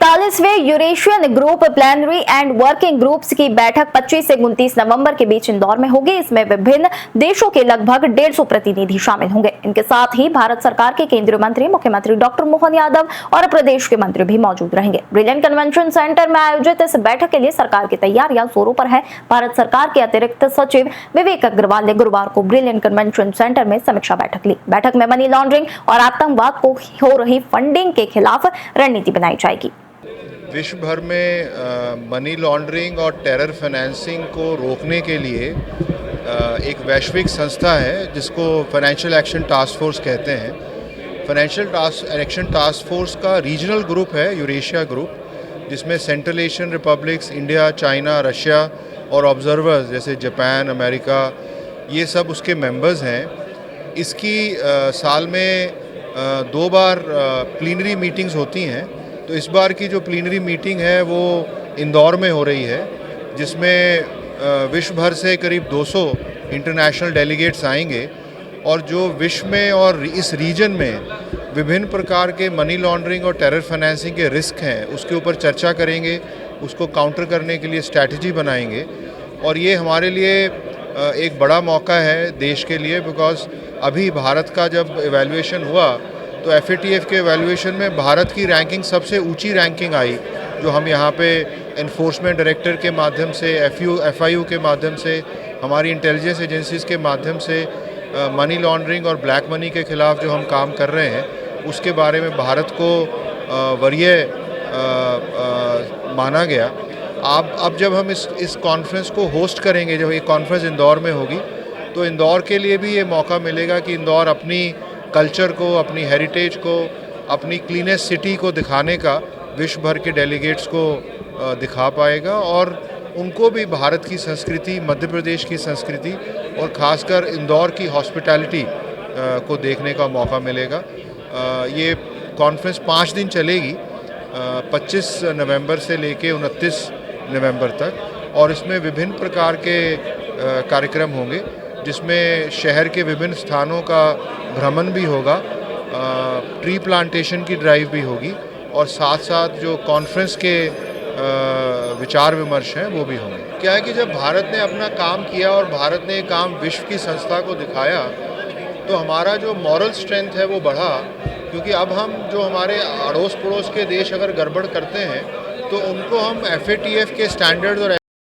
39वें Eurasian group plenary and working groups की बैठक 25 से 29 नवंबर के बीच इंदौर में होगी। इसमें विभिन्न देशों के लगभग 150 प्रतिनिधि शामिल होंगे। इनके साथ ही भारत सरकार के केंद्रीय मंत्री मुख्यमंत्री डॉक्टर मोहन यादव और प्रदेश के मंत्री भी मौजूद रहेंगे। ब्रिलियंट कन्वेंशन सेंटर में आयोजित इस बैठक के लिए सरकार की तैयारियां जोरों पर है। भारत सरकार के अतिरिक्त सचिव विवेक अग्रवाल ने गुरुवार को ब्रिलियंट कन्वेंशन सेंटर में समीक्षा बैठक ली। बैठक में मनी लॉन्ड्रिंग और आतंकवाद को हो रही फंडिंग के खिलाफ रणनीति बनाई जाएगी। विश्व भर में मनी लॉन्ड्रिंग और टेरर फाइनेंसिंग को रोकने के लिए एक वैश्विक संस्था है जिसको फाइनेंशियल एक्शन टास्क फोर्स कहते हैं। फाइनेंशियल एक्शन टास्क फोर्स का रीजनल ग्रुप है यूरेशिया ग्रुप, जिसमें central Asian republics, India, China, Russia और ऑब्जर्वर्स जैसे जापान, अमेरिका, ये सब उसके मेंबर्स हैं। इसकी साल में 2 बार प्लीनरी मीटिंग्स होती हैं। तो इस बार की जो प्लीनरी मीटिंग है वो इंदौर में हो रही है, जिसमें विश्व भर से करीब 200 इंटरनेशनल डेलीगेट्स आएंगे और जो विश्व में और इस रीजन में विभिन्न प्रकार के मनी लॉन्ड्रिंग और टेरर फाइनेंसिंग के रिस्क हैं उसके ऊपर चर्चा करेंगे, उसको काउंटर करने के लिए स्ट्रैटेजी बनाएंगे। और ये हमारे लिए एक बड़ा मौका है देश के लिए, बिकॉज अभी भारत का जब एवेल्युएशन हुआ तो FATF के एवेल्युएशन में भारत की रैंकिंग सबसे ऊंची रैंकिंग आई, जो हम यहाँ पे एनफोर्समेंट डायरेक्टर के माध्यम से, FIU के माध्यम से, हमारी इंटेलिजेंस एजेंसीज के माध्यम से मनी लॉन्ड्रिंग और ब्लैक मनी के ख़िलाफ़ जो हम काम कर रहे हैं उसके बारे में भारत को वरीय माना गया। अब जब हम इस कॉन्फ्रेंस को होस्ट करेंगे, जब ये कॉन्फ्रेंस इंदौर में होगी, तो इंदौर के लिए भी ये मौका मिलेगा कि इंदौर अपनी कल्चर को, अपनी हेरिटेज को, अपनी क्लीनेस्ट सिटी को दिखाने का विश्व भर के डेलीगेट्स को दिखा पाएगा और उनको भी भारत की संस्कृति, मध्य प्रदेश की संस्कृति और ख़ासकर इंदौर की हॉस्पिटैलिटी को देखने का मौका मिलेगा। ये कॉन्फ्रेंस 5 दिन चलेगी, 25 नवंबर से लेके 29 नवंबर तक, और इसमें विभिन्न प्रकार के कार्यक्रम होंगे, जिसमें शहर के विभिन्न स्थानों का भ्रमण भी होगा, ट्री प्लांटेशन की ड्राइव भी होगी और साथ साथ जो कॉन्फ्रेंस के विचार विमर्श हैं वो भी होंगे। क्या है कि जब भारत ने अपना काम किया और भारत ने काम विश्व की संस्था को दिखाया, तो हमारा जो मॉरल स्ट्रेंथ है वो बढ़ा, क्योंकि अब हम जो हमारे अड़ोस पड़ोस के देश अगर गड़बड़ करते हैं तो उनको हम FATF के स्टैंडर्ड्स और